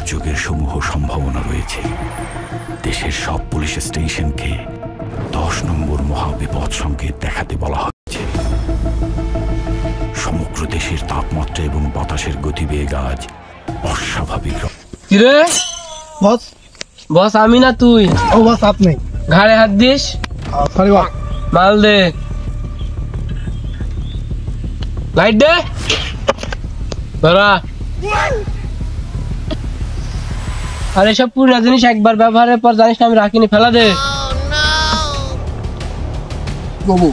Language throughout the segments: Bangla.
দুর্যোগের সমূহ সম্ভাবনা রয়েছে। দেশের সব পুলিশ স্টেশনকে 10 নম্বর মহাবিপদ সংকেত দেখাতে বলা হয়েছে। সমগ্র দেশের তাপমাত্রা এবং বাতাসের গতিবেগ আজ অস্বাভাবিক। কিরে বস? বস আমি না তুই? ও বস আপনি। ঘাড়ে হাত দিস। Sorry boss. মাল দে, লাইট দে, ধরা। আর এসব পুরো জিনিস একবার ব্যবহারের পর জানিস না আমি রাখিনি, ফেলা দে। বাবু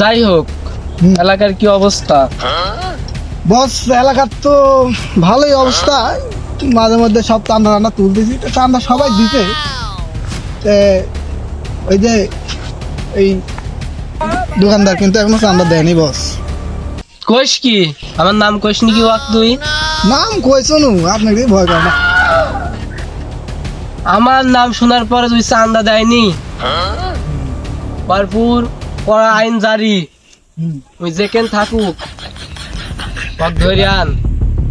যাই হোক, এলাকার কি অবস্থা? বস এলাকার তো ভালোই অবস্থা, মাঝে মধ্যে সব চান্দা টান্দা তুলতেছি, তো চান্দা সবাই দিতে। ওই যে এই দোকানদার কিন্তু এখনো চান্দা দেয়নি বস। কইস কি? আমার নাম কইস নি কি ওয়াক তুই? নাম কইছো নু, আপনাকে ভয় করে না। আমার নাম শোনার পরে তুই চান্দা দেয়নি? ভরপুর করা আইন জারি, ওই যেকেন থাকুক ওয়াক ধরে আন।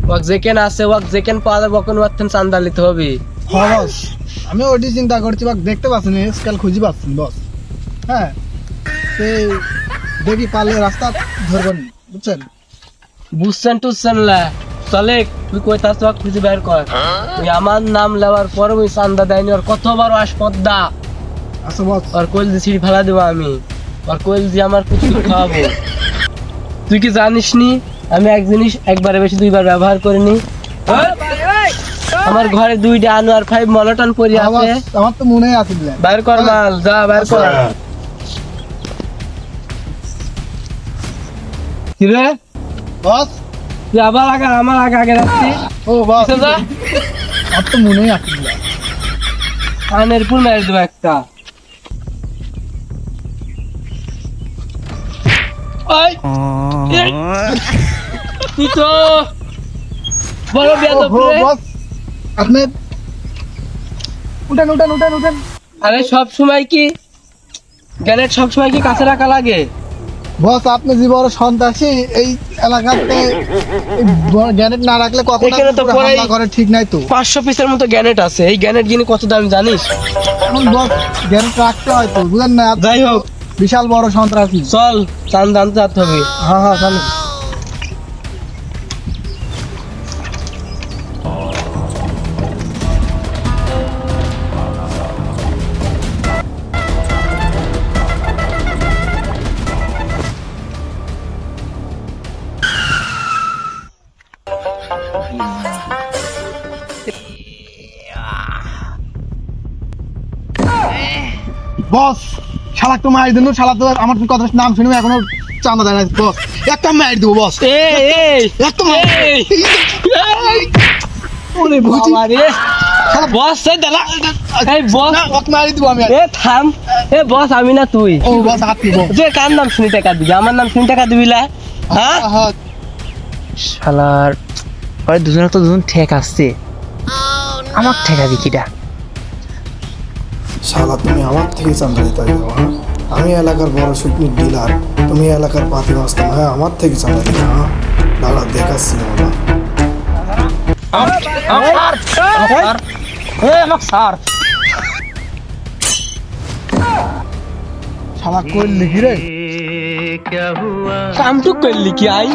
ওয়াক যেকেন আছে, ওয়াক যেকেন পাওয়া যাবে ওখানে ওয়াক্তেন চান্দা নিতে হবে। হ্যাঁ বস, আমি ওইটি চিন্তা করছি, বাক দেখতে পাচ্ছি না, স্কেল খুঁজি পাচ্ছি বস। হ্যাঁ দেখি পারলে রাস্তা ধরবেন, বুঝছেন? বুঝছেন টুঝছেন লা চলে, তুই কইতাছ ওয়াক খুঁজে বের কর। তুই আমার নাম লেওয়ার পরে ওই চান্দা দেয়নি, ওর কতবার আসপদ্দা। আচ্ছা বস। ওর কোল দিয়ে ছিঁড়ি ফেলা দেবো আমি, ওর কোল দিয়ে আমার কুকুর খাওয়াবো। তুই কি জানিস নি আমি এক জিনিস একবারে বেশি দুইবার ব্যবহার করিনি? আমার ঘরে 2টা আনোয়ার 5 মলটন পরি আছে। আমার তো মনে আছে। বাইর কর মাল, যা বাইর কর। কি রে বস? তুই আবার আগে আমার আগে রাখছিস? ও বস, যা, আমার তো মনেই আছে। কানের পুর মেরে দেবো একটা। তুই তো বড় বেয়াদব রে। আপনি উঠেন উঠেন উঠেন উঠেন। আরে সব সময় কি গ্যানেট সব সময় কি কাছে রাখা লাগে? বস আপনি যে বড় সন্ত্রাসী এই এলাকাতে, গ্যানেট না রাখলে কখন এখানে তো হামলা করে ঠিক নাই তো। 500 পিসের মতো গ্যানেট আছে। এই গ্যানেট গিনি কত দাম জানিস? বস গ্যানেট রাখতে হয় তো, বুঝেন না? যাই হোক, বিশাল বড় সন্ত্রাসী। চল চাঁদ আনতে যেতে হবে। হ্যাঁ হ্যাঁ চলেন। বস শালা তো মার দিন, শালা তো আমার কথা নাম শুনে এখনো চাঁদা দেয় না বস। একটা মার দেবো বস। একটা ওরে বাবা রে, বস এই দাঁড়া, এই বস ওকে মারি দিব আমি। এ থাম, এ বস আমি না তুই? ও বস আপনি বস। তুই কার নাম শুনি টাকা দিবি? আমার নাম শুনি টাকা দিবি? হ্যাঁ শালার ওই দুজনে তো দুজন ঠেক আসছে, আমার ঠেকা দিকিটা। শালা তুমি আমার থেকে চান্দা দিতে হবে? আমি এলাকার বড় শুকনির ডিলার, তুমি এলাকার পাতি মাস্তান। হ্যাঁ আমার থেকে চান্দা দিতে? হ্যাঁ দাঁড়া দেখাচ্ছি আমরা। শালা করলি কি রে? কামটুক করলি কি আই?